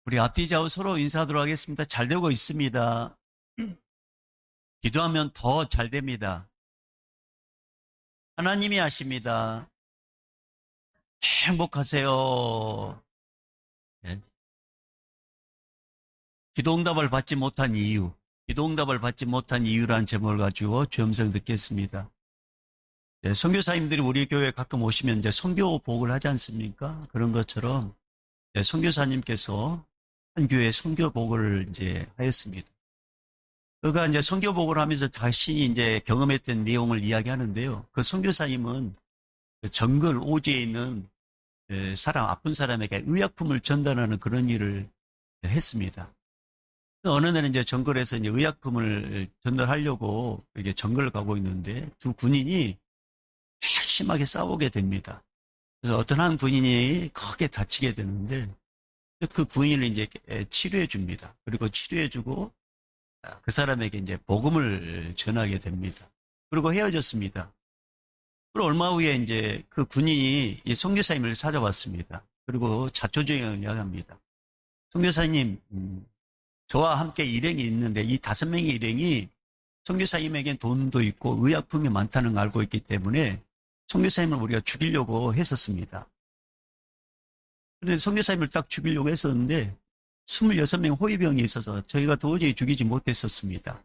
우리 앞뒤 좌우 서로 인사하도록 하겠습니다. 잘 되고 있습니다. 기도하면 더 잘 됩니다. 하나님이 하십니다. 행복하세요. 네. 기도응답을 받지 못한 이유, 기도응답을 받지 못한 이유라는 제목을 가지고 주음성 듣겠습니다. 네, 선교사님들이 우리 교회에 가끔 오시면 이제 선교복을 하지 않습니까? 그런 것처럼 네, 선교사님께서 한 교회에 선교복을 이제 하였습니다. 그가 이제 선교복을 하면서 자신이 이제 경험했던 내용을 이야기하는데요. 그 선교사님은 정글 오지에 있는 사람, 아픈 사람에게 의약품을 전달하는 그런 일을 했습니다. 어느 날은 이제 정글에서 이제 의약품을 전달하려고 이렇게 정글을 가고 있는데 두 군인이 심하게 싸우게 됩니다. 그래서 어떤 한 군인이 크게 다치게 되는데 그 군인을 이제 치료해 줍니다. 그리고 치료해 주고 그 사람에게 이제 복음을 전하게 됩니다. 그리고 헤어졌습니다. 그리고 얼마 후에 이제 그 군인이 이 선교사님을 찾아왔습니다. 그리고 자초지종을 이야기합니다. 선교사님, 저와 함께 일행이 있는데 이 5명의 일행이 선교사님에겐 돈도 있고 의약품이 많다는 걸 알고 있기 때문에 선교사님을 우리가 죽이려고 했었습니다. 그런데 선교사님을 딱 죽이려고 했었는데 26명 호위병이 있어서 저희가 도저히 죽이지 못했었습니다.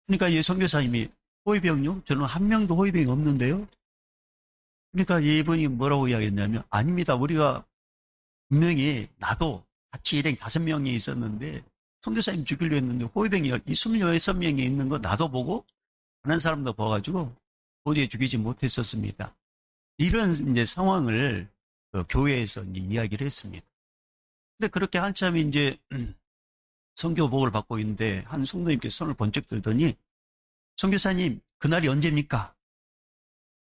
그러니까 이 선교사님이 호위병요? 저는 한 명도 호위병이 없는데요? 그러니까 이분이 뭐라고 이야기했냐면 아닙니다. 우리가 분명히 나도 같이 일행 5명이 있었는데 선교사님 죽이려고 했는데 호위병이 이 26명이 있는 거 나도 보고 다른 사람도 봐가지고 도저히 죽이지 못했었습니다. 이런 이제 상황을 교회에서 이제 이야기를 했습니다. 근데 그렇게 한참 이제 선교복을 받고 있는데 한 성도님께 손을 번쩍 들더니 선교사님 그날이 언제입니까?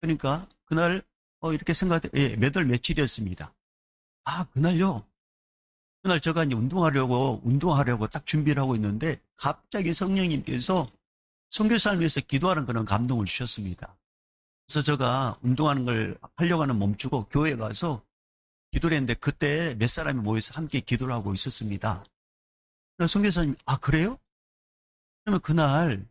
그러니까 그날 이렇게 생각해 예, 몇 월 며칠이었습니다. 아 그날요? 그날 제가 이제 운동하려고 딱 준비를 하고 있는데 갑자기 성령님께서 선교사를 위해서 기도하는 그런 감동을 주셨습니다. 그래서 제가 운동하는 걸 하려고 하는 멈추고 교회에 가서 기도를 했는데 그때 몇 사람이 모여서 함께 기도를 하고 있었습니다. 그래서 선교사님 아 그래요? 그러면 그날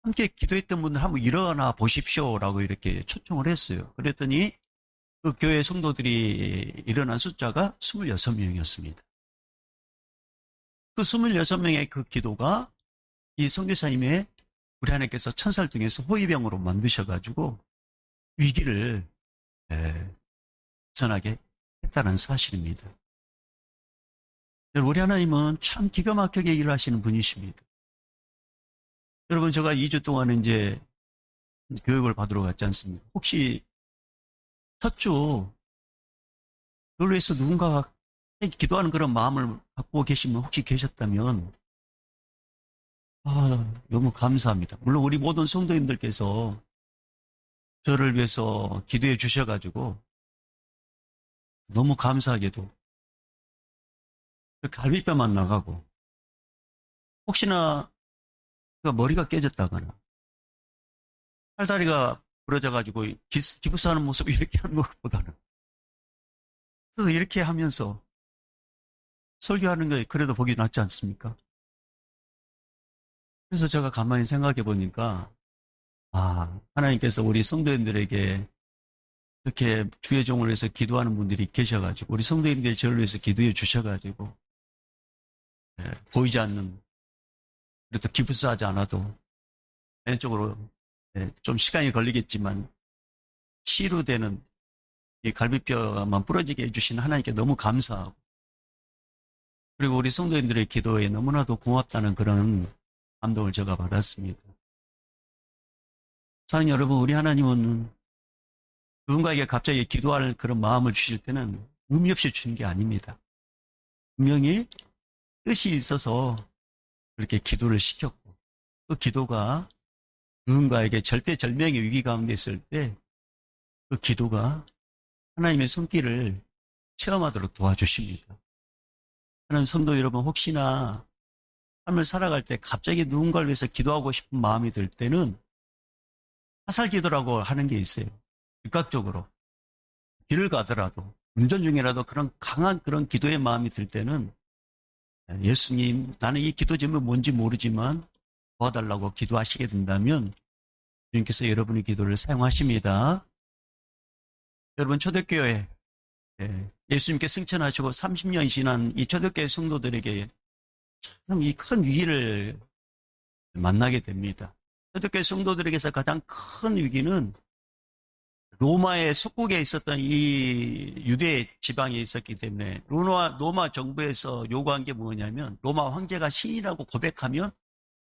함께 기도했던 분들 한번 일어나 보십시오라고 이렇게 초청을 했어요. 그랬더니 그 교회 성도들이 일어난 숫자가 26명이었습니다. 그 26명의 그 기도가 이 선교사님의 우리 하나님께서 천사를 통해서 호위병으로 만드셔가지고 위기를 벗어나게 했다는 사실입니다. 우리 하나님은 참 기가 막히게 일을 하시는 분이십니다. 여러분 제가 2주 동안 이제 교육을 받으러 갔지 않습니까? 혹시 첫 주 그걸로 해서 누군가가 기도하는 그런 마음을 갖고 계신 분 혹시 계셨다면 너무 감사합니다. 물론 우리 모든 성도님들께서 저를 위해서 기도해 주셔가지고 너무 감사하게도 갈비뼈만 나가고 혹시나 머리가 깨졌다거나 팔다리가 부러져가지고 기부스하는 모습 이렇게 하는 것보다는 그래서 이렇게 하면서 설교하는 게 그래도 보기 낫지 않습니까? 그래서 제가 가만히 생각해 보니까 하나님께서 우리 성도님들에게 이렇게 주의 종을 위해서 기도하는 분들이 계셔가지고 우리 성도님들이 저를 위해서 기도해 주셔가지고 보이지 않는 그래도 기부스하지 않아도 왼쪽으로 좀 시간이 걸리겠지만 치유되는 이 갈비뼈만 부러지게 해주신 하나님께 너무 감사하고 그리고 우리 성도님들의 기도에 너무나도 고맙다는 그런 감동을 제가 받았습니다. 사랑하는 여러분, 우리 하나님은 누군가에게 갑자기 기도할 그런 마음을 주실 때는 의미 없이 주는 게 아닙니다. 분명히 뜻이 있어서 그렇게 기도를 시켰고 그 기도가 누군가에게 절대절명의 위기 가운데 있을 때 그 기도가 하나님의 손길을 체험하도록 도와주십니다. 하나님 성도 여러분 혹시나 삶을 살아갈 때 갑자기 누군가를 위해서 기도하고 싶은 마음이 들 때는 화살 기도라고 하는 게 있어요. 즉각적으로 길을 가더라도 운전 중이라도 그런 강한 그런 기도의 마음이 들 때는 예수님, 나는 이 기도 제목이 뭔지 모르지만 도와달라고 기도하시게 된다면 주님께서 여러분의 기도를 사용하십니다. 여러분, 초대교회, 예수님께 승천하시고 30년이 지난 이 초대교회 성도들에게 참 이 큰 위기를 만나게 됩니다. 초대교회 성도들에게서 가장 큰 위기는 로마의 속국에 있었던 이 유대 지방에 있었기 때문에 로마 정부에서 요구한 게 뭐냐면 로마 황제가 신이라고 고백하면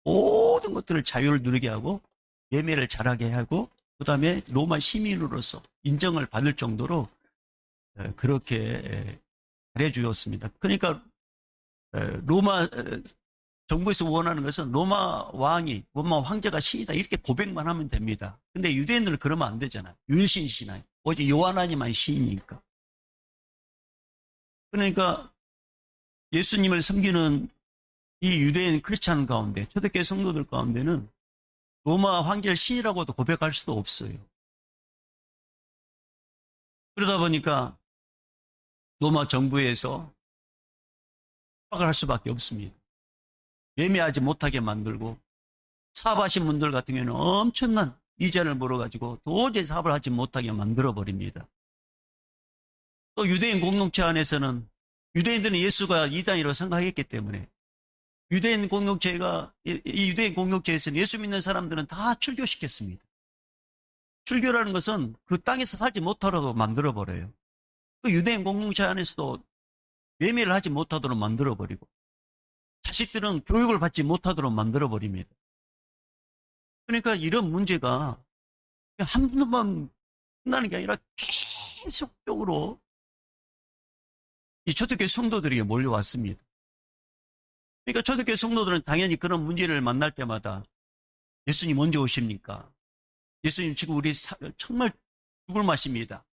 모든 것들을 자유를 누리게 하고 예매를 잘하게 하고 그다음에 로마 시민으로서 인정을 받을 정도로 그렇게 잘해주었습니다. 그러니까 로마 정부에서 원하는 것은 로마 황제가 신이다 이렇게 고백만 하면 됩니다. 근데 유대인들은 그러면 안 되잖아요. 율신 신앙, 오직 요하나님만 신이니까. 그러니까 예수님을 섬기는 이 유대인 크리스찬 가운데, 초대교회 성도들 가운데는 로마 황제를 신이라고도 고백할 수도 없어요. 그러다 보니까 로마 정부에서 협박을 할 수밖에 없습니다. 예매하지 못하게 만들고 사업하신 분들 같은 경우는 엄청난 이자를 물어가지고 도저히 사업을 하지 못하게 만들어버립니다. 또 유대인 공동체 안에서는 유대인들은 예수가 이단이라고 생각했기 때문에 유대인 공동체에서는 예수 믿는 사람들은 다 출교시켰습니다. 출교라는 것은 그 땅에서 살지 못하도록 만들어버려요. 그 유대인 공동체 안에서도 예매를 하지 못하도록 만들어버리고 자식들은 교육을 받지 못하도록 만들어버립니다. 그러니까 이런 문제가 한 번만 끝나는 게 아니라 계속적으로 이 초대교회 성도들에게 몰려왔습니다. 그러니까 초대교회 성도들은 당연히 그런 문제를 만날 때마다 예수님 언제 오십니까? 예수님 지금 우리 정말 죽을 맛입니다.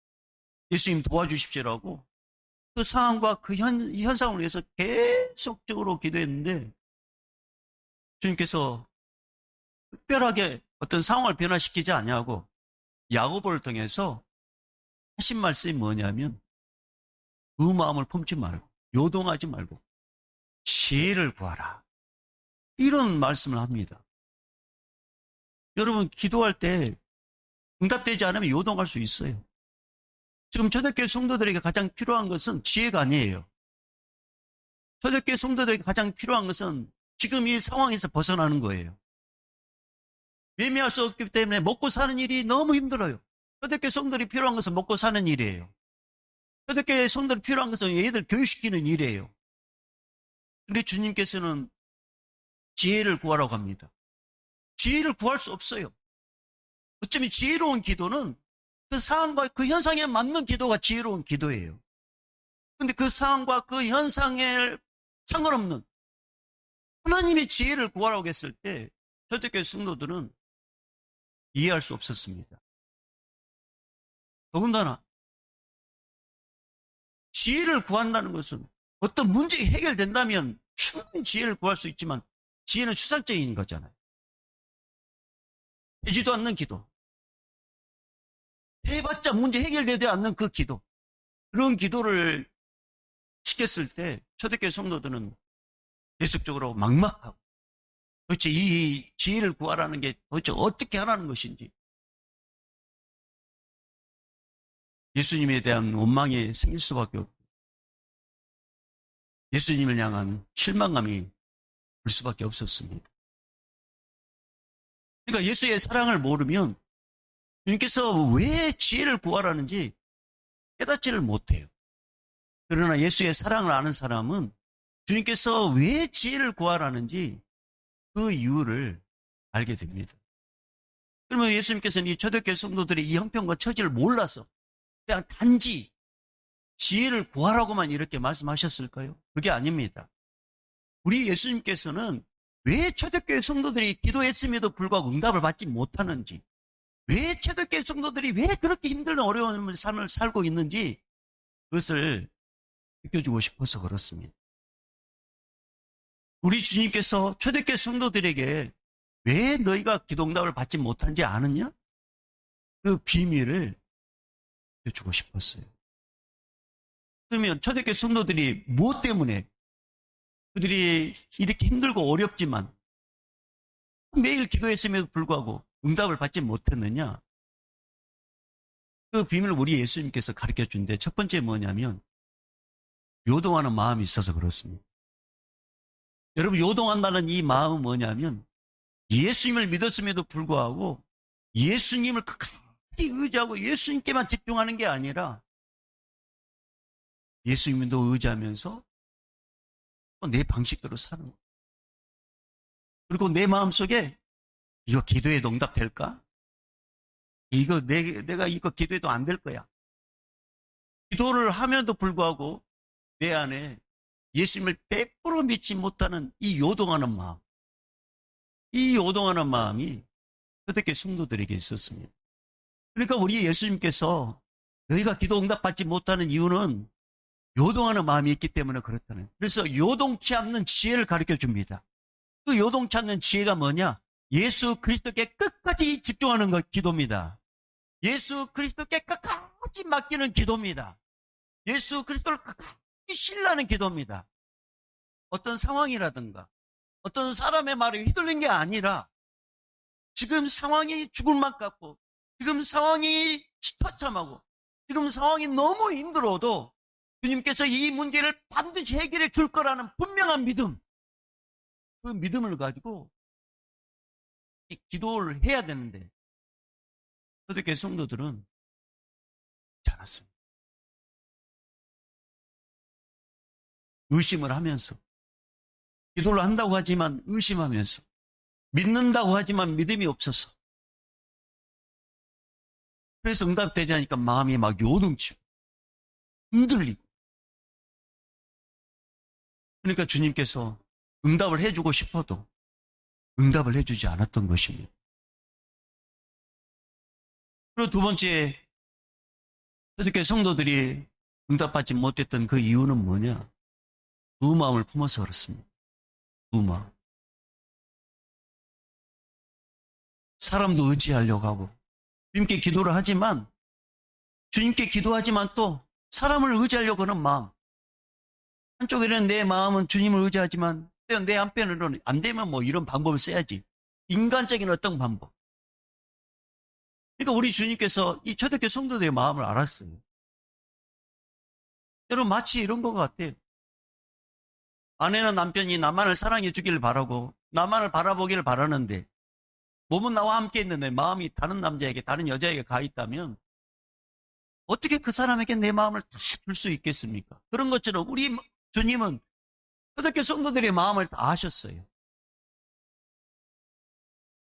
예수님 도와주십시오라고 그 상황과 그 현상을 위해서 계속적으로 기도했는데 주님께서 특별하게 어떤 상황을 변화시키지 않냐고 야고보를 통해서 하신 말씀이 뭐냐면 그 마음을 품지 말고 요동하지 말고 지혜를 구하라. 이런 말씀을 합니다. 여러분 기도할 때 응답되지 않으면 요동할 수 있어요. 지금 초대교회 성도들에게 가장 필요한 것은 지혜가 아니에요. 초대교회 성도들에게 가장 필요한 것은 지금 이 상황에서 벗어나는 거예요. 예매할 수 없기 때문에 먹고 사는 일이 너무 힘들어요. 초대교회 성도들이 필요한 것은 먹고 사는 일이에요. 초대교회 성도들이 필요한 것은 얘들 교육시키는 일이에요. 근데 주님께서는 지혜를 구하라고 합니다. 지혜를 구할 수 없어요. 어쩌면 지혜로운 기도는 그 상황과 그 현상에 맞는 기도가 지혜로운 기도예요. 근데 그 상황과 그 현상에 상관없는 하나님의 지혜를 구하라고 했을 때 초대교회 성도들은 이해할 수 없었습니다. 더군다나 지혜를 구한다는 것은 어떤 문제가 해결된다면 충분히 지혜를 구할 수 있지만 지혜는 추상적인 거잖아요. 되지도 않는 기도. 해봤자 문제 해결되지 않는 그 기도. 그런 기도를 시켰을 때 초대교회 성도들은 계속적으로 막막하고 도대체 이 지혜를 구하라는 게 도대체 어떻게 하라는 것인지 예수님에 대한 원망이 생길 수밖에 없고 예수님을 향한 실망감이 들 수밖에 없었습니다. 그러니까 예수의 사랑을 모르면 주님께서 왜 지혜를 구하라는지 깨닫지를 못해요. 그러나 예수의 사랑을 아는 사람은 주님께서 왜 지혜를 구하라는지 그 이유를 알게 됩니다. 그러면 예수님께서는 이 초대교회 성도들이 이 형편과 처지를 몰라서 그냥 단지 지혜를 구하라고만 이렇게 말씀하셨을까요? 그게 아닙니다. 우리 예수님께서는 왜 초대교회 성도들이 기도했음에도 불구하고 응답을 받지 못하는지, 왜 초대교회 성도들이 왜 그렇게 힘든 어려운 삶을 살고 있는지 그것을 느껴주고 싶어서 그렇습니다. 우리 주님께서 초대교회 성도들에게 왜 너희가 기도 응답을 받지 못한지 아느냐? 그 비밀을 여쭈고 싶었어요. 그러면 초대교회 성도들이 무엇 때문에 그들이 이렇게 힘들고 어렵지만 매일 기도했음에도 불구하고 응답을 받지 못했느냐? 그 비밀을 우리 예수님께서 가르쳐 준데 첫 번째 뭐냐면 요동하는 마음이 있어서 그렇습니다. 여러분, 요동한다는 이 마음은 뭐냐면 예수님을 믿었음에도 불구하고 예수님을 끝까지 의지하고 예수님께만 집중하는 게 아니라 예수님도 의지하면서 또 내 방식대로 사는 거예요. 그리고 내 마음속에 이거 기도해도 응답될까? 이거 내가 이거 기도해도 안 될 거야. 기도를 하면도 불구하고 내 안에 예수님을 100% 믿지 못하는 이 요동하는 마음, 이 요동하는 마음이 초대교회 성도들에게 있었습니다. 그러니까 우리 예수님께서 너희가 기도 응답받지 못하는 이유는 요동하는 마음이 있기 때문에 그렇다는. 그래서 요동치 않는 지혜를 가르쳐 줍니다. 그 요동치 않는 지혜가 뭐냐? 예수 그리스도께 끝까지 집중하는 것, 기도입니다. 예수 그리스도께 끝까지 맡기는 기도입니다. 예수 그리스도를 끝까지 신뢰하는 기도입니다. 어떤 상황이라든가 어떤 사람의 말에 휘둘린 게 아니라 지금 상황이 죽을 맛 같고 지금 상황이 처참하고 지금 상황이 너무 힘들어도 주님께서 이 문제를 반드시 해결해 줄 거라는 분명한 믿음, 그 믿음을 가지고 기도를 해야 되는데 초대교회 성도들은 그렇지 않았습니다. 의심을 하면서 기도를 한다고 하지만 의심하면서 믿는다고 하지만 믿음이 없어서 그래서 응답되지 않으니까 마음이 막 요동치고 흔들리고 그러니까 주님께서 응답을 해주고 싶어도 응답을 해주지 않았던 것입니다. 그리고 두 번째 초대교회 성도들이 응답받지 못했던 그 이유는 뭐냐? 두 마음을 품어서 그렇습니다. 두 마음. 사람도 의지하려고 하고 주님께 기도를 하지만 주님께 기도하지만 또 사람을 의지하려고 하는 마음. 한쪽에는 내 마음은 주님을 의지하지만 내 한편으로는 안 되면 뭐 이런 방법을 써야지. 인간적인 어떤 방법. 그러니까 우리 주님께서 이 초대교회 성도들의 마음을 알았어요. 여러분 마치 이런 것 같아요. 아내나 남편이 나만을 사랑해 주기를 바라고 나만을 바라보기를 바라는데 몸은 나와 함께 있는데 마음이 다른 남자에게 다른 여자에게 가 있다면 어떻게 그 사람에게 내 마음을 다 줄 수 있겠습니까? 그런 것처럼 우리 주님은 초대교회 성도들의 마음을 다 아셨어요.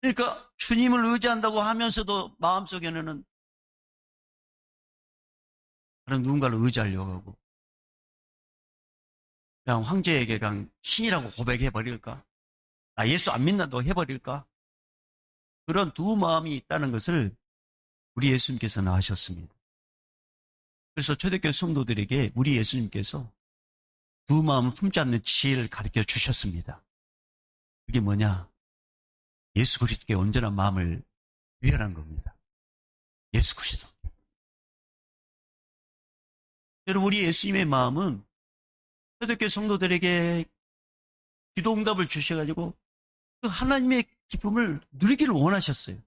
그러니까 주님을 의지한다고 하면서도 마음속에는 다른 누군가를 의지하려고 하고 그냥 황제에게 그냥 신이라고 고백해버릴까? 나 예수 안 믿는다고 해버릴까? 그런 두 마음이 있다는 것을 우리 예수님께서는 아셨습니다. 그래서 초대교회 성도들에게 우리 예수님께서 두 마음을 품지 않는 지혜를 가르쳐 주셨습니다. 그게 뭐냐? 예수 그리스도께 온전한 마음을 드리라는 겁니다. 예수 그리스도. 여러분, 우리 예수님의 마음은 초대교회 성도들에게 기도 응답을 주셔가지고 그 하나님의 기쁨을 누리기를 원하셨어요.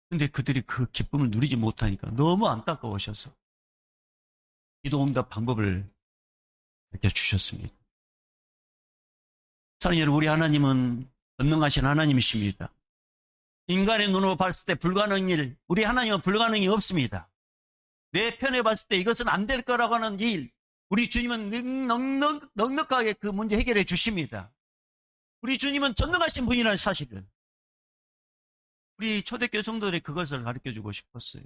근데 그들이 그 기쁨을 누리지 못하니까 너무 안타까우셔서 기도 응답 방법을 가르쳐 주셨습니다. 사랑하는 여러분, 우리 하나님은 전능하신 하나님이십니다. 인간의 눈으로 봤을 때 불가능한 일, 우리 하나님은 불가능이 없습니다. 내 편에 봤을 때 이것은 안 될 거라고 하는 일, 우리 주님은 넉넉하게 그 문제 해결해 주십니다. 우리 주님은 전능하신 분이라는 사실을 우리 초대교회 성도들이 그것을 가르쳐주고 싶었어요.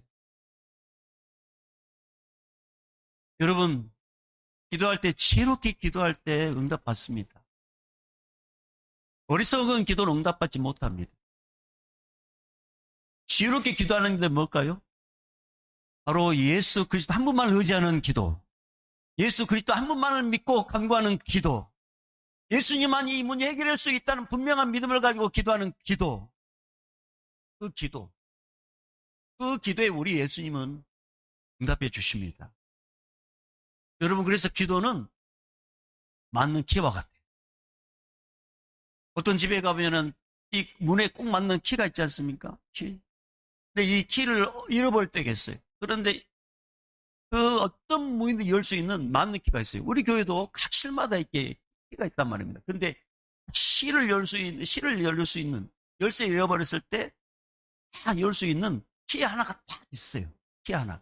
여러분, 기도할 때 지혜롭게 기도할 때 응답받습니다. 어리석은 기도는 응답받지 못합니다. 지혜롭게 기도하는 게 뭘까요? 바로 예수 그리스도 한 분만을 의지하는 기도, 예수 그리스도 한 분만을 믿고 간구하는 기도, 예수님만이 이 문제 해결할 수 있다는 분명한 믿음을 가지고 기도하는 기도, 그 기도에 우리 예수님은 응답해 주십니다. 여러분, 그래서 기도는 맞는 키와 같아요. 어떤 집에 가면은 이 문에 꼭 맞는 키가 있지 않습니까? 키. 근데 이 키를 잃어버릴 때가 있어요. 그런데 그 어떤 문이든 열 수 있는 맞는 키가 있어요. 우리 교회도 각 실마다 이렇게 키가 있단 말입니다. 근데 실을 열 수 있는, 열쇠 잃어버렸을 때 다 열 수 있는 키 하나가 딱 있어요. 키 하나가.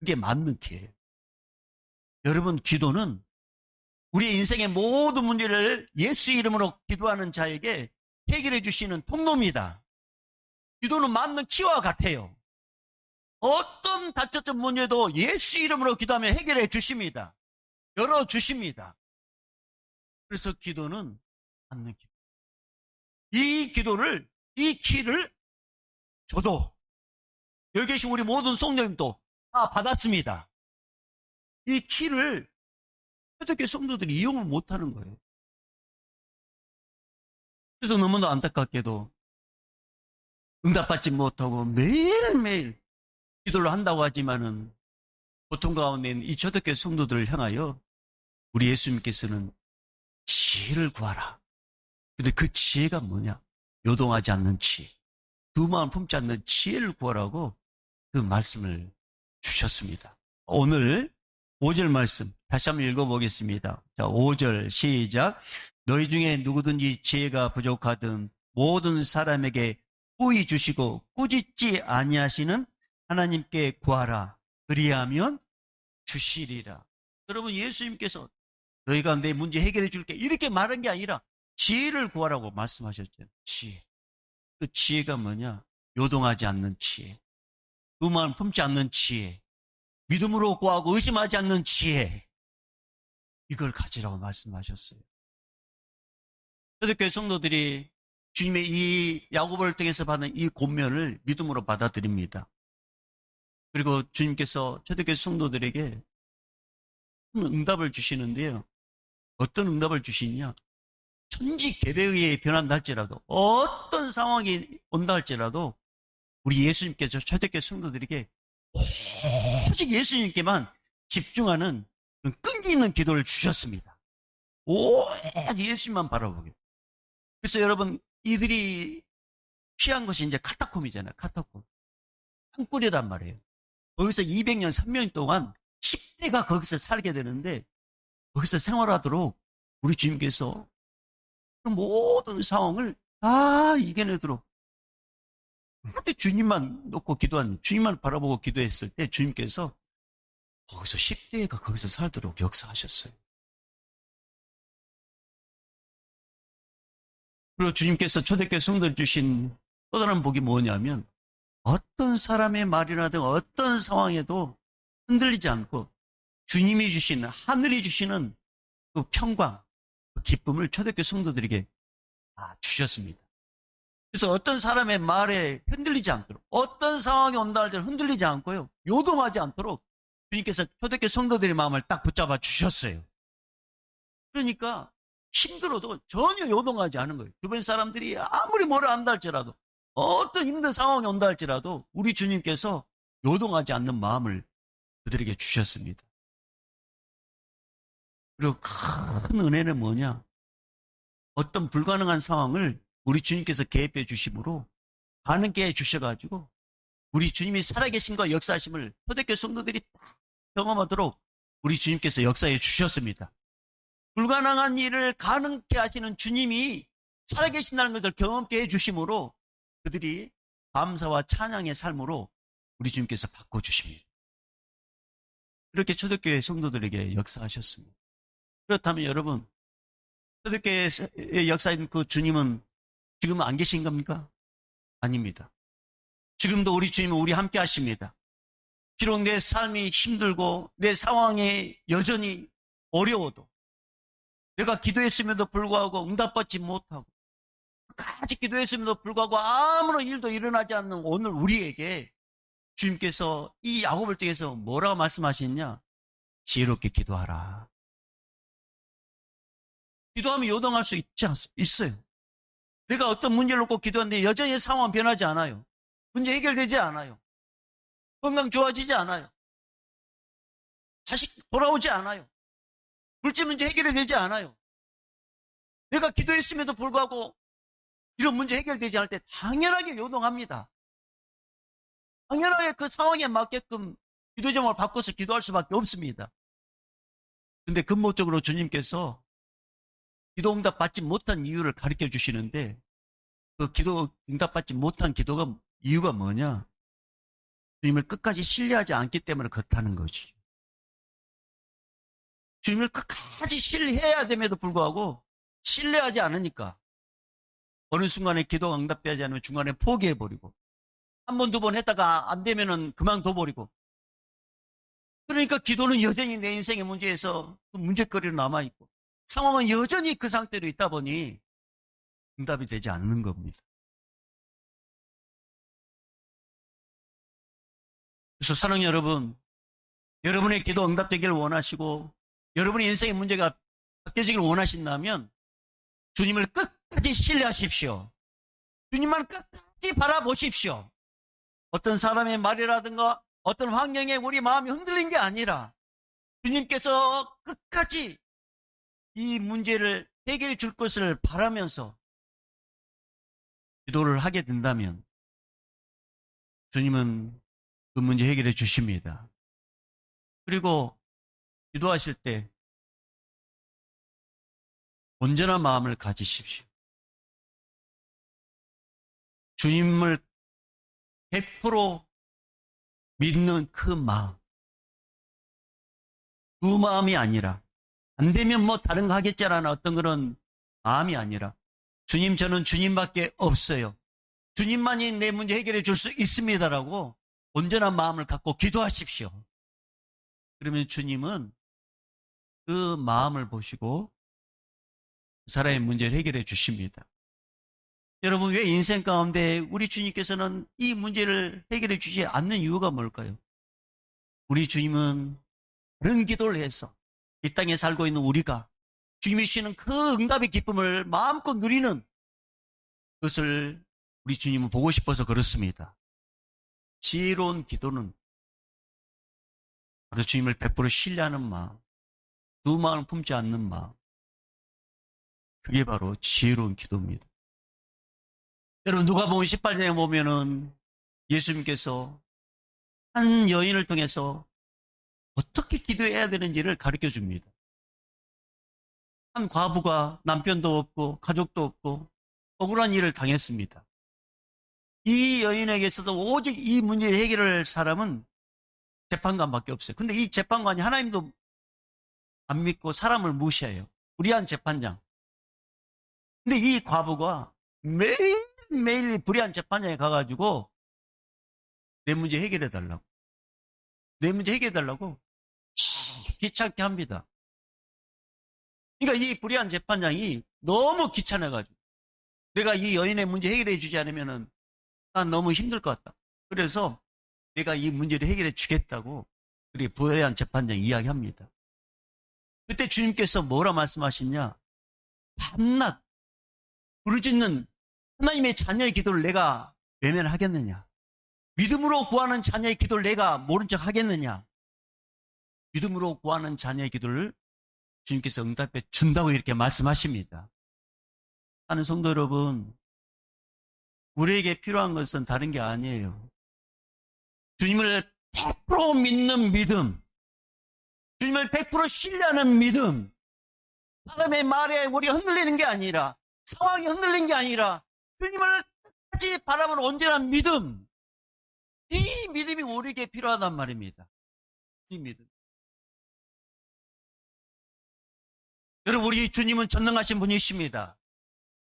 그게 맞는 키예요. 여러분, 기도는 우리의 인생의 모든 문제를 예수 이름으로 기도하는 자에게 해결해 주시는 통로입니다. 기도는 맞는 키와 같아요. 어떤 다쳤던 문제도 예수 이름으로 기도하면 해결해 주십니다. 열어주십니다. 그래서 기도는 맞는 키. 이 키를 저도, 여기 계신 우리 모든 성도님도 다 받았습니다. 이 키를 어떻게 성도들이 이용을 못하는 거예요. 그래서 너무나 안타깝게도 응답받지 못하고 매일매일 기도를 한다고 하지만은 고통 가운데 있는 이 초대교회 성도들을 향하여 우리 예수님께서는 지혜를 구하라. 근데 그 지혜가 뭐냐? 요동하지 않는 지혜. 두 마음 품지 않는 지혜를 구하라고 그 말씀을 주셨습니다. 오늘 5절 말씀 다시 한번 읽어보겠습니다. 자, 5절 시작. 너희 중에 누구든지 지혜가 부족하든 모든 사람에게 후히 주시고 꾸짖지 아니하시는 하나님께 구하라. 그리하면 주시리라. 여러분, 예수님께서 너희가 내 문제 해결해 줄게 이렇게 말한 게 아니라 지혜를 구하라고 말씀하셨죠. 지혜. 그 지혜가 뭐냐? 요동하지 않는 지혜. 두 마음 품지 않는 지혜. 믿음으로 구하고 의심하지 않는 지혜. 이걸 가지라고 말씀하셨어요. 초대교회 성도들이 주님의 이 야고보를 통해서 받은 이 권면을 믿음으로 받아들입니다. 그리고 주님께서 초대교회 성도들에게 응답을 주시는데요. 어떤 응답을 주시냐? 천지개벽이 변한다 할지라도, 어떤 상황이 온다 할지라도 우리 예수님께서 초대교회 성도들에게 오직 예수님께만 집중하는 끈기 있는 기도를 주셨습니다. 오직 예수님만 바라보게. 그래서 여러분, 이들이 피한 것이 이제 카타콤이잖아요. 카타콤. 땅굴이란 말이에요. 거기서 200년, 3년 동안 10대가 거기서 살게 되는데 거기서 생활하도록 우리 주님께서 모든 상황을 다 이겨내도록 주님만 놓고 주님만 바라보고 기도했을 때 주님께서 거기서 10대가 거기서 살도록 역사하셨어요. 그리고 주님께서 초대교회 성도들 주신 또 다른 복이 뭐냐면 어떤 사람의 말이라든 어떤 상황에도 흔들리지 않고 주님이 주시는, 하늘이 주시는 그 평강, 그 기쁨을 초대교회 성도들에게 주셨습니다. 그래서 어떤 사람의 말에 흔들리지 않도록, 어떤 상황이 온다 할지라도 흔들리지 않고요, 요동하지 않도록 주님께서 초대교회 성도들의 마음을 딱 붙잡아 주셨어요. 그러니까 힘들어도 전혀 요동하지 않은 거예요. 주변 사람들이 아무리 뭐라 한다 할지라도, 어떤 힘든 상황이 온다 할지라도 우리 주님께서 요동하지 않는 마음을 그들에게 주셨습니다. 그리고 큰 은혜는 뭐냐? 어떤 불가능한 상황을 우리 주님께서 개입해 주심으로 가능케 해 주셔가지고 우리 주님이 살아계심과 역사하심을 초대교회 성도들이 다 경험하도록 우리 주님께서 역사해 주셨습니다. 불가능한 일을 가능케 하시는 주님이 살아계신다는 것을 경험케 해 주심으로 그들이 감사와 찬양의 삶으로 우리 주님께서 바꿔주십니다. 이렇게 초대교회 성도들에게 역사하셨습니다. 그렇다면 여러분, 초대교회의 역사인 그 주님은 지금은 안 계신 겁니까? 아닙니다. 지금도 우리 주님은 우리 함께 하십니다. 비록 내 삶이 힘들고 내 상황이 여전히 어려워도 내가 기도했음에도 불구하고 응답받지 못하고 끝까지 기도했음에도 불구하고 아무런 일도 일어나지 않는 오늘 우리에게 주님께서 이 야고보를 통해서 뭐라고 말씀하시느냐? 지혜롭게 기도하라. 기도하면 요동할 수 있어요. 내가 어떤 문제를 놓고 기도하는데 여전히 상황은 변하지 않아요. 문제 해결되지 않아요. 건강 좋아지지 않아요. 자식 돌아오지 않아요. 물질 문제 해결이 되지 않아요. 내가 기도했음에도 불구하고 이런 문제 해결되지 않을 때 당연하게 요동합니다. 당연하게 그 상황에 맞게끔 기도 제목을 바꿔서 기도할 수밖에 없습니다. 근데 근본적으로 주님께서 기도 응답 받지 못한 이유를 가르쳐 주시는데, 그 기도 응답 받지 못한 기도가 이유가 뭐냐? 주님을 끝까지 신뢰하지 않기 때문에 그렇다는 거지. 주님을 끝까지 신뢰해야 됨에도 불구하고 신뢰하지 않으니까 어느 순간에 기도가 응답되지 않으면 중간에 포기해버리고, 한 번, 두 번 했다가 안 되면은 그만둬버리고, 그러니까 기도는 여전히 내 인생의 문제에서 그 문제거리로 남아있고, 상황은 여전히 그 상태로 있다 보니 응답이 되지 않는 겁니다. 그래서 사랑하는 여러분, 여러분의 기도 응답되기를 원하시고 여러분의 인생의 문제가 바뀌어지기를 원하신다면 주님을 끝까지 신뢰하십시오. 주님만 끝까지 바라보십시오. 어떤 사람의 말이라든가 어떤 환경에 우리 마음이 흔들린 게 아니라 주님께서 끝까지 이 문제를 해결해 줄 것을 바라면서 기도를 하게 된다면 주님은 그 문제 해결해 주십니다. 그리고 기도하실 때 온전한 마음을 가지십시오. 주님을 100% 믿는 그 마음, 두 마음이 아니라 안 되면 뭐 다른 거 하겠지라는 어떤 그런 마음이 아니라 주님, 저는 주님밖에 없어요. 주님만이 내 문제 해결해 줄 수 있습니다라고 온전한 마음을 갖고 기도하십시오. 그러면 주님은 그 마음을 보시고 그 사람의 문제를 해결해 주십니다. 여러분, 왜 인생 가운데 우리 주님께서는 이 문제를 해결해 주지 않는 이유가 뭘까요? 우리 주님은 그런 기도를 해서 이 땅에 살고 있는 우리가 주님이 주시는 그 응답의 기쁨을 마음껏 누리는 그것을 우리 주님은 보고 싶어서 그렇습니다. 지혜로운 기도는 바로 주님을 100% 신뢰하는 마음, 두 마음을 품지 않는 마음, 그게 바로 지혜로운 기도입니다. 여러분, 누가복음 18장에 보면은 예수님께서 한 여인을 통해서 어떻게 기도해야 되는지를 가르쳐 줍니다. 한 과부가 남편도 없고 가족도 없고 억울한 일을 당했습니다. 이 여인에게서도 오직 이 문제를 해결할 사람은 재판관밖에 없어요. 근데 이 재판관이 하나님도 안 믿고 사람을 무시해요. 불의한 재판장. 근데 이 과부가 매일매일 불의한 재판장에 가가지고 내 문제 해결해달라고. 내 문제 해결해달라고 귀찮게 합니다. 그러니까 이 불의한 재판장이 너무 귀찮아가지고 내가 이 여인의 문제 해결해 주지 않으면은 난 너무 힘들 것 같다. 그래서 내가 이 문제를 해결해 주겠다고 우리 불의한 재판장이 이야기합니다. 그때 주님께서 뭐라 말씀하시냐? 밤낮 부르짖는 하나님의 자녀의 기도를 내가 외면하겠느냐? 믿음으로 구하는 자녀의 기도를 내가 모른 척 하겠느냐? 믿음으로 구하는 자녀의 기도를 주님께서 응답해 준다고 이렇게 말씀하십니다. 하는 성도 여러분, 우리에게 필요한 것은 다른 게 아니에요. 주님을 100% 믿는 믿음, 주님을 100% 신뢰하는 믿음, 사람의 말에 우리가 흔들리는 게 아니라, 상황이 흔들린 게 아니라 주님을 끝까지 바라보는 온전한 믿음, 이 믿음이 우리에게 필요하단 말입니다. 이 믿음. 여러분, 우리 주님은 전능하신 분이십니다.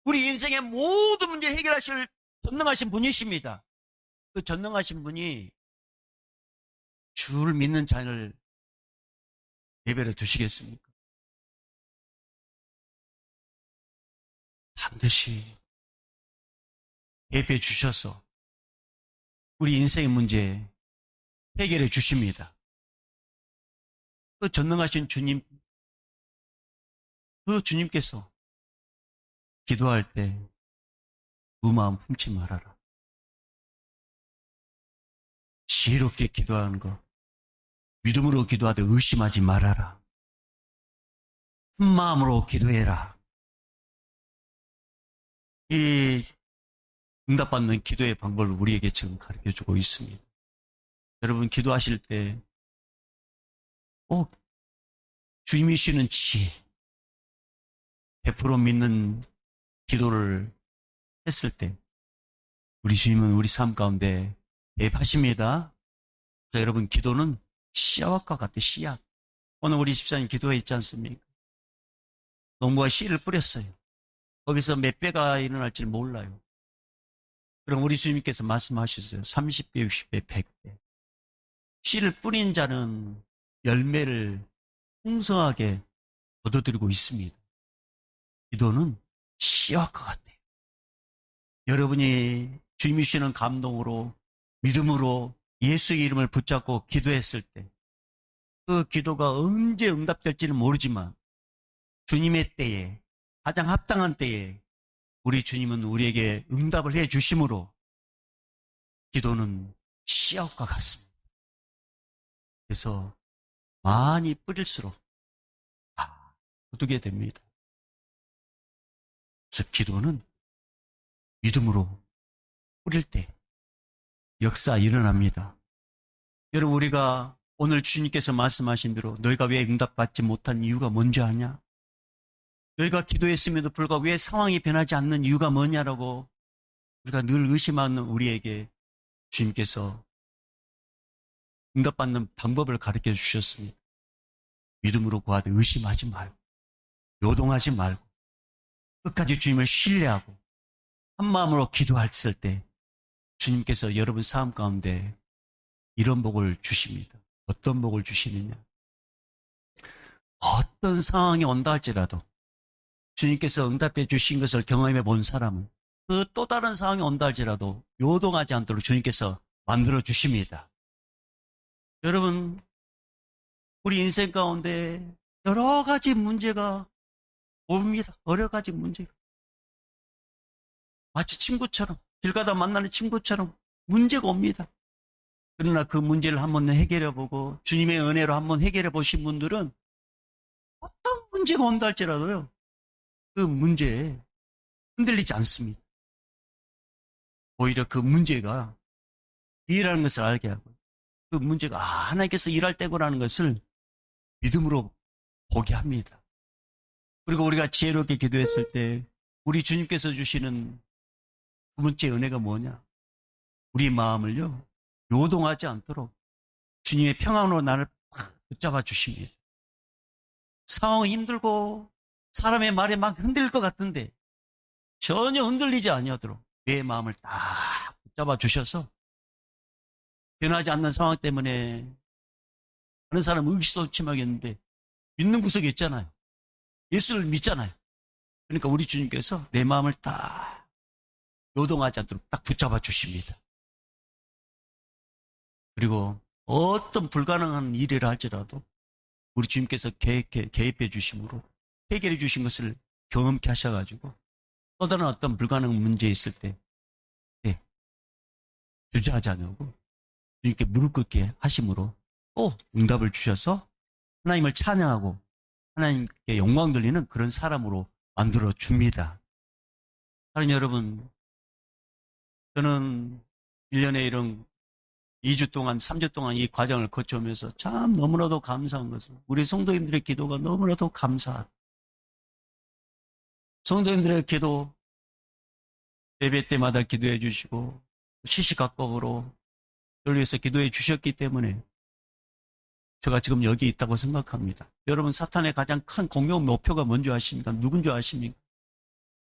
우리 인생의 모든 문제 해결하실 전능하신 분이십니다. 그 전능하신 분이 주를 믿는 자를 내버려 두시겠습니까? 반드시 예배해 주셔서 우리 인생의 문제 해결해 주십니다. 그 전능하신 주님, 그 주님께서 기도할 때 두 마음 품지 말아라. 지혜롭게 기도하는 것, 믿음으로 기도하되 의심하지 말아라. 한 마음으로 기도해라. 이 응답받는 기도의 방법을 우리에게 지금 가르쳐주고 있습니다. 여러분 기도하실 때 꼭 주님이 주시는 지혜, 100% 믿는 기도를 했을 때 우리 주님은 우리 삶 가운데 대입하십니다. 그래서 여러분 기도는 씨앗과 같아 씨앗. 오늘 우리 집사님 기도했지 않습니까? 농부가 씨를 뿌렸어요. 거기서 몇 배가 일어날지 몰라요. 그럼 우리 주님께서 말씀하셨어요. 30배, 60배, 100배. 씨를 뿌린 자는 열매를 풍성하게 얻어들이고 있습니다. 기도는 씨앗과 같아요. 여러분이 주님이 주시는 감동으로 믿음으로 예수의 이름을 붙잡고 기도했을 때 그 기도가 언제 응답될지는 모르지만 주님의 때에 가장 합당한 때에 우리 주님은 우리에게 응답을 해 주심으로 기도는 씨앗과 같습니다. 그래서 많이 뿌릴수록 거두게 됩니다. 그래서 기도는 믿음으로 뿌릴 때 역사 일어납니다. 여러분 우리가 오늘 주님께서 말씀하신 대로 너희가 왜 응답받지 못한 이유가 뭔지 아냐? 너희가 기도했음에도 불구하고 왜 상황이 변하지 않는 이유가 뭐냐라고 우리가 늘 의심하는 우리에게 주님께서 응답받는 방법을 가르쳐 주셨습니다. 믿음으로 구하되 의심하지 말고 요동하지 말고 끝까지 주님을 신뢰하고 한 마음으로 기도했을 때 주님께서 여러분 삶 가운데 이런 복을 주십니다. 어떤 복을 주시느냐? 어떤 상황이 온다 할지라도 주님께서 응답해 주신 것을 경험해 본 사람은 그 또 다른 상황이 온다 할지라도 요동하지 않도록 주님께서 만들어 주십니다. 여러분 우리 인생 가운데 여러 가지 문제가 옵니다. 여러 가지 문제가 마치 친구처럼 길 가다 만나는 친구처럼 문제가 옵니다. 그러나 그 문제를 한번 해결해 보고 주님의 은혜로 한번 해결해 보신 분들은 어떤 문제가 온다 할지라도요 그 문제에 흔들리지 않습니다. 오히려 그 문제가 일하는 것을 알게 하고 그 문제가 하나님께서 일할 때구나라는 것을 믿음으로 보게 합니다. 그리고 우리가 지혜롭게 기도했을 때 우리 주님께서 주시는 두 번째 은혜가 뭐냐? 우리 마음을요 요동하지 않도록 주님의 평안으로 나를 붙잡아 주십니다. 상황이 힘들고 사람의 말에 막 흔들릴 것 같은데 전혀 흔들리지 아니하도록 내 마음을 딱 붙잡아 주셔서 변하지 않는 상황 때문에 하는 사람 의기소침하겠는데 믿는 구석이 있잖아요. 예수를 믿잖아요. 그러니까 우리 주님께서 내 마음을 딱 요동하지 않도록 딱 붙잡아 주십니다. 그리고 어떤 불가능한 일이라 할지라도 우리 주님께서 개입해 주심으로 해결해 주신 것을 경험케 하셔가지고 또 다른 어떤 불가능한 문제에 있을 때 주저하지 않고 주님께 무릎 꿇게 하심으로 또 응답을 주셔서 하나님을 찬양하고 하나님께 영광 돌리는 그런 사람으로 만들어 줍니다. 사랑하는 여러분, 저는 1년에 이런 2주 동안, 3주 동안 이 과정을 거쳐오면서 참 너무나도 감사한 것은 우리 성도님들의 기도가 너무나도 감사하다. 성도님들의 기도, 예배 때마다 기도해 주시고 시시각각으로 저를 위해서 기도해 주셨기 때문에 제가 지금 여기 있다고 생각합니다. 여러분 사탄의 가장 큰 공격 목표가 뭔지 아십니까? 누군 줄 아십니까?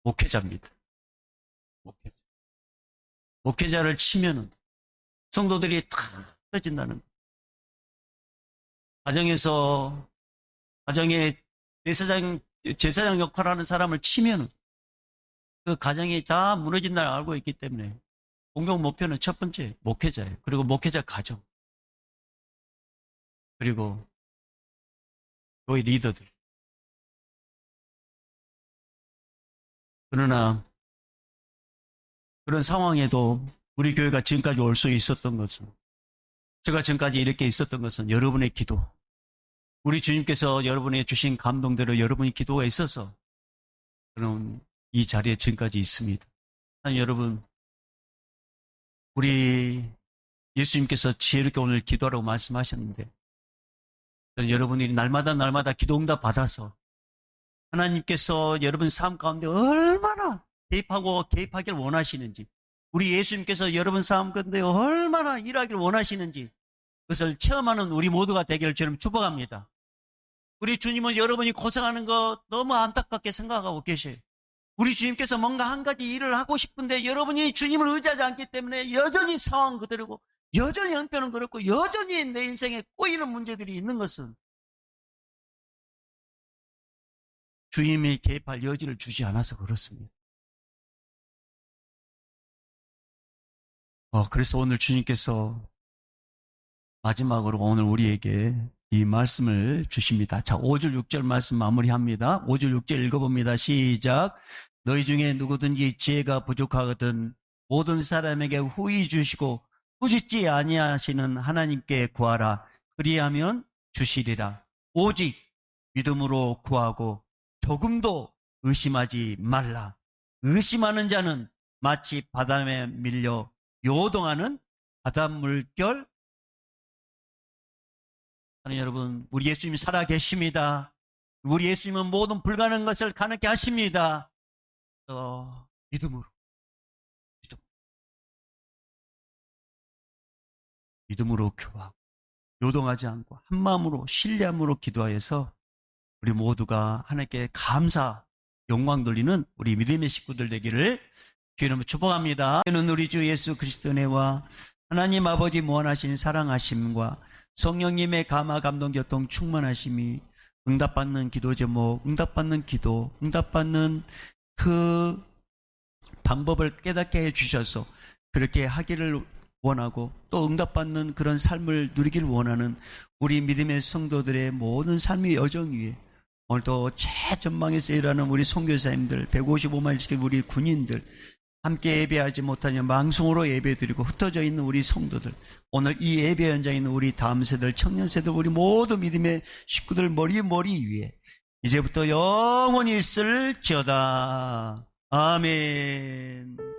목회자입니다. 목회자를 치면은 성도들이 다 터진다는 거. 가정의 제사장 역할을 하는 사람을 치면은 그 가정이 다 무너진다는 걸 알고 있기 때문에 공격 목표는 첫 번째 목회자예요. 그리고 목회자 가정. 그리고 교회 리더들. 그러나 그런 상황에도 우리 교회가 지금까지 올 수 있었던 것은 제가 지금까지 이렇게 있었던 것은 여러분의 기도, 우리 주님께서 여러분의 주신 감동대로 여러분의 기도가 있어서 저는 이 자리에 지금까지 있습니다. 여러분, 우리 예수님께서 지혜롭게 오늘 기도하라고 말씀하셨는데, 저는 여러분이 날마다 기도 응답 받아서 하나님께서 여러분 삶 가운데 얼마나 개입하길 원하시는지, 우리 예수님께서 여러분 삶 가운데 얼마나 일하길 원하시는지 그것을 체험하는 우리 모두가 되기를 저는 축복합니다. 우리 주님은 여러분이 고생하는 거 너무 안타깝게 생각하고 계셔요. 우리 주님께서 뭔가 한 가지 일을 하고 싶은데 여러분이 주님을 의지하지 않기 때문에 여전히 상황 그대로고, 여전히 형편은 그렇고, 여전히 내 인생에 꼬이는 문제들이 있는 것은 주님이 개입할 여지를 주지 않아서 그렇습니다. 그래서 오늘 주님께서 마지막으로 오늘 우리에게 이 말씀을 주십니다. 자, 5절 6절 말씀 마무리합니다. 5절 6절 읽어봅니다. 시작. 너희 중에 누구든지 지혜가 부족하거든 모든 사람에게 후히 주시고 꾸짖지 아니하시는 하나님께 구하라. 그리하면 주시리라. 오직 믿음으로 구하고 조금도 의심하지 말라. 의심하는 자는 마치 바람에 밀려 요동하는 바닷물결. 여러분, 우리 예수님이 살아계십니다. 우리 예수님은 모든 불가능한 것을 가능케 하십니다. 믿음으로 교하고 요동하지 않고 한마음으로 신뢰함으로 기도하여서 우리 모두가 하나님께 감사 영광 돌리는 우리 믿음의 식구들 되기를 주님으로 축복합니다. 저는 우리 주 예수 그리스도의 은혜와 하나님 아버지 무한하신 사랑하심과 성령님의 감화 감동 교통 충만하심이 응답받는 기도 제목, 응답받는 기도, 응답받는 그 방법을 깨닫게 해주셔서 그렇게 하기를 원하고 또 응답받는 그런 삶을 누리기를 원하는 우리 믿음의 성도들의 모든 삶의 여정 위에 오늘도 최전방에서 일하는 우리 선교사님들, 155마일 지킨 우리 군인들, 함께 예배하지 못하냐 망송으로 예배드리고 흩어져 있는 우리 성도들, 오늘 이 예배 현장에 있는 우리 다음 세대들, 청년 세대들, 우리 모두 믿음의 식구들 머리 위에 이제부터 영원히 있을지어다. 아멘.